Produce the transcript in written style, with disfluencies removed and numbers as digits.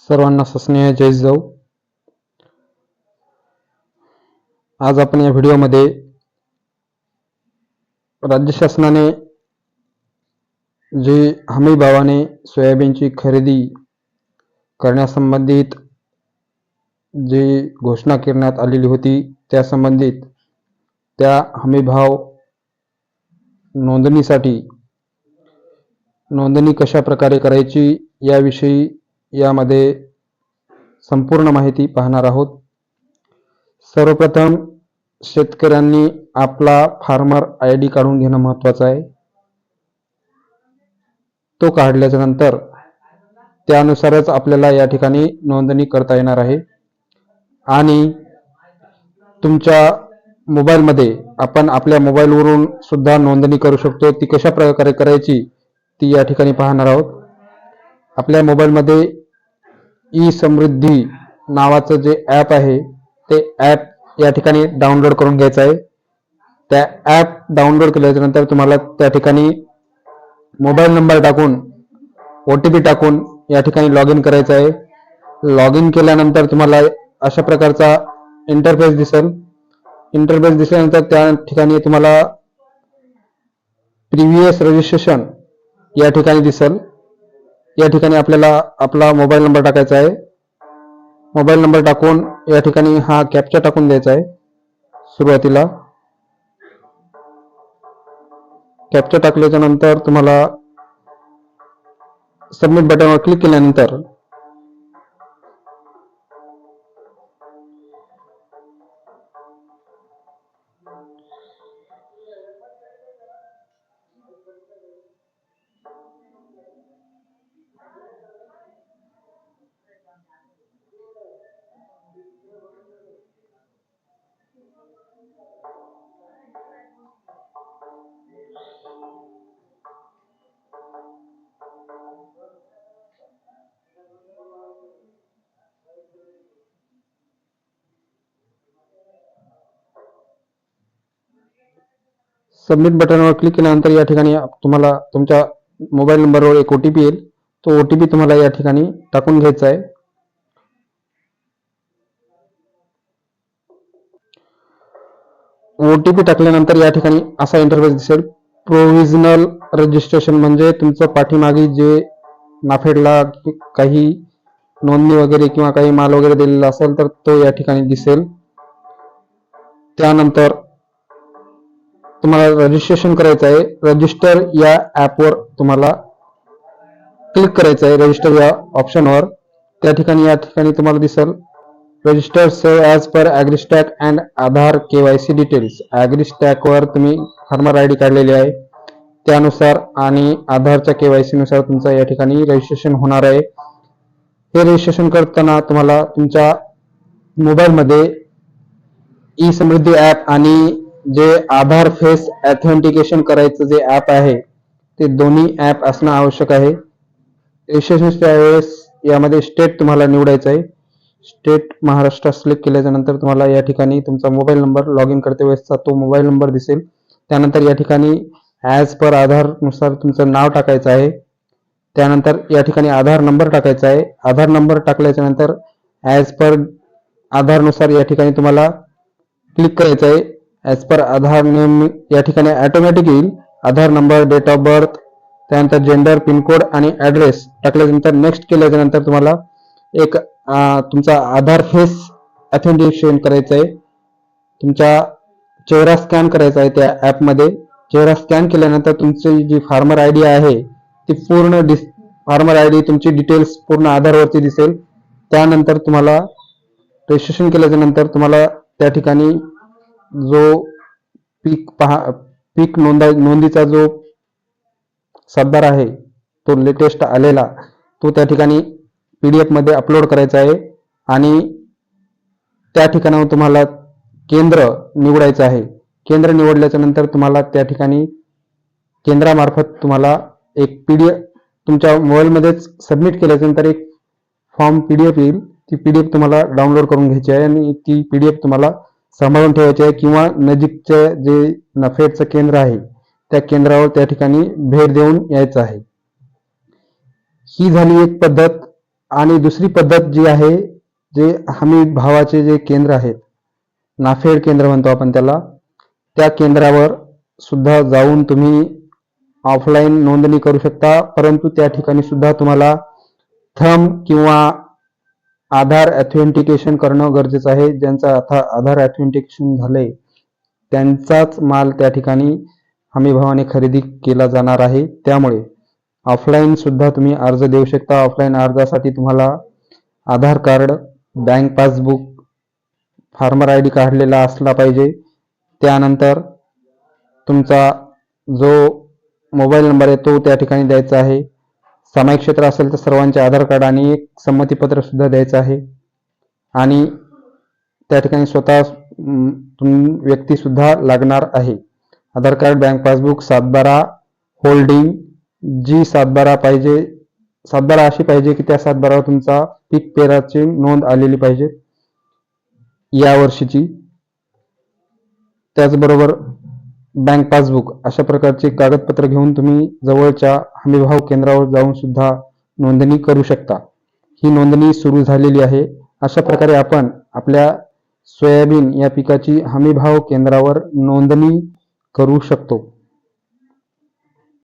सर्वांना सस्नेह जय जिजाऊ. आज आपण या व्हिडिओमध्ये राज्य शासनाने जी हमी भावाने सोयाबीनची खरेदी करण्यासंबंधित जी घोषणा करण्यात आलेली होती त्या संबंधित त्या हमी भाव नोंदणीसाठी नोंदणी कशा प्रकारे करायची याविषयी यामध्ये संपूर्ण माहिती पाहणार आहोत. सर्वप्रथम शेतकऱ्यांनी आपला फार्मर आयडी काढून घेणं महत्त्वाचं आहे. तो काढल्याच्या नंतर त्यानुसारच आपल्याला या ठिकाणी नोंदणी करता येणार आहे. आणि तुमच्या मोबाईलमध्ये आपण आपल्या मोबाईलवरून सुद्धा नोंदणी करू शकतो. ती कशा प्रकारे करायची ती या ठिकाणी पाहणार आहोत. आपल्या मोबाईलमध्ये ई समृद्धी नावाचं जे ॲप आहे ते ॲप या ठिकाणी डाउनलोड करून घ्यायचं आहे. त्या ॲप डाउनलोड केल्यानंतर तुम्हाला त्या ठिकाणी मोबाईल नंबर टाकून OTP टाकून या ठिकाणी लॉग इन करायचं आहे. लॉग इन केल्यानंतर तुम्हाला अशा प्रकारचा इंटरफेस दिसेल. इंटरफेस दिसल्यानंतर त्या ठिकाणी तुम्हाला प्रिव्हियस रजिस्ट्रेशन या ठिकाणी दिसेल. या ठिकाणी आपल्याला आपला मोबाईल नंबर टाकायचा आहे. मोबाईल नंबर टाकून या ठिकाणी हा कॅप्चा टाकून द्यायचा आहे. सुरुवातीला कॅप्चा टाकल्याच्या नंतर तुम्हाला सबमिट बटनवर क्लिक केल्यानंतर सबमिट बटनवर क्लिक केल्यानंतर या ठिकाणी तुम्हाला तुमच्या मोबाईल नंबरवर एक OTP येईल. तो OTP तुम्हाला या ठिकाणी टाकून घ्यायचा आहे. OTP टाकल्यानंतर या ठिकाणी असा इंटरफेस दिसेल. प्रोव्हिजनल रजिस्ट्रेशन म्हणजे तुमचं पाठीमागे जे नाफेडला काही नोंदणी वगैरे किंवा काही माल वगैरे दिलेला असेल तर तो या ठिकाणी दिसेल. त्यानंतर तुम्हाला रजिस्ट्रेशन करायचं आहे. रजिस्टर या ॲपवर तुम्हाला क्लिक करायचं आहे. रजिस्टर या ऑप्शनवर त्या ठिकाणी या ठिकाणी तुम्हाला दिसेल register save as per AgriStack and Aadhaar KYC details. ॲग्रीस्टॅकवर तुम्ही फार्मर आयडी काढलेली आहे त्यानुसार आणि आधारच्या KYC नुसार तुमचं या ठिकाणी रजिस्ट्रेशन होणार आहे. हे रजिस्ट्रेशन करताना तुम्हाला तुमच्या मोबाईलमध्ये ई समृद्धी ॲप आणि जे आधार फेस ऑथेंटिकेशन करायचं जे ॲप आहे ते दोन्ही ॲप असणं आवश्यक आहे. रजिस्ट्रेशनच्या वेळेस यामध्ये स्टेट तुम्हाला निवडायचं आहे. स्टेट महाराष्ट्र सिलेक्ट केल्याच्या नंतर तुम्हाला या ठिकाणी तुमचा मोबाईल नंबर लॉग इन करते वेळेसचा तो मोबाईल नंबर दिसेल. त्यानंतर या ठिकाणी ॲज पर आधारनुसार तुमचं नाव टाकायचं आहे. त्यानंतर या ठिकाणी आधार नंबर टाकायचा आहे. आधार नंबर टाकल्याच्या नंतर ॲज पर आधारनुसार या ठिकाणी तुम्हाला क्लिक करायचं आहे. ॲज पर आधार नेम या ठिकाणी ऑटोमॅटिक येईल. आधार नंबर, डेट ऑफ बर्थ, त्यानंतर जेंडर, पिनकोड आणि ॲड्रेस टाकल्यानंतर नेक्स्ट केल्याच्या नंतर तुम्हाला एक तुमचा आधार फेस ऑथेंटिकेशन करायचं आहे. तुमचा चेहरा स्कॅन करायचा आहे त्या ॲपमध्ये. चेहरा स्कॅन केल्यानंतर तुमची जी फार्मर आयडी आहे ती पूर्ण फार्मर आयडी तुमची डिटेल्स पूर्ण आधारवरती दिसेल. त्यानंतर तुम्हाला रजिस्ट्रेशन केल्याच्या नंतर तुम्हाला त्या ठिकाणी जो पीक नोंदीचा जो सातबार आहे तो लेटेस्ट आलेला तो त्या ठिकाणी PDF मध्ये अपलोड करायचा आहे. आणि त्या ठिकाणावर तुम्हाला केंद्र निवडायचं आहे. केंद्र निवडल्याच्या नंतर तुम्हाला त्या ठिकाणी केंद्रामार्फत तुम्हाला एक PDF तुमच्या मोबाईलमध्येच सबमिट केल्यानंतर एक फॉर्म PDF येईल. ती PDF तुम्हाला डाउनलोड करून घ्यायची आहे आणि ती PDF तुम्हाला सांभाळून ठेवायची आहे किंवा नजीकचे जे नाफेडचं केंद्र आहे त्या केंद्रावर त्या ठिकाणी भेट देऊन यायचं आहे. ही झाली एक पद्धत आणि दुसरी पद्धत जी आहे, जे हमी भावाचे जे केंद्र आहेत, नाफेड केंद्र म्हणतो आपण त्याला, त्या केंद्रावर सुद्धा जाऊन तुम्ही ऑफलाईन नोंदणी करू शकता. परंतु त्या ठिकाणी सुद्धा तुम्हाला थंब किंवा आधार ऑथेंटिकेशन करणं गरजेचं आहे. ज्यांचं आधार ऑथेंटिकेशन झालंय त्यांचाच माल त्या ठिकाणी हमीभावाने खरेदी केला जाणार आहे. त्यामुळे ऑफलाईन सुद्धा तुम्ही अर्ज देऊ शकता. ऑफलाईन अर्जासाठी तुम्हाला Aadhaar card, bank passbook, farmer I D काढलेला असला पाहिजे. त्यानंतर तुमचा जो मोबाईल नंबर आहे तो त्या ठिकाणी द्यायचा आहे. सामायिक क्षेत्र असेल तर सर्वांचे आधार कार्ड आणि एक संमतीपत्र सुद्धा द्यायचं आहे. आणि त्या ठिकाणी स्वतः व्यक्ती सुद्धा लागणार आहे. आधार कार्ड, बँक पासबुक, सातबारा होल्डिंग, जी सातबारा पाहिजे, सातबारा अशी पाहिजे की त्या सातबारावर तुमचा पीक पेराची नोंद आलेली पाहिजे या वर्षीची. त्याचबरोबर बँक पासबुक अशा प्रकारचे कागदपत्र घेऊन तुम्ही जवळच्या हमीभाव केंद्रावर जाऊन सुद्धा नोंदणी करू शकता. ही नोंदणी सुरू झालेली आहे. अशा प्रकारे आपण आपल्या सोयाबीन या पिकाची हमीभाव केंद्रावर नोंदणी करू शकतो.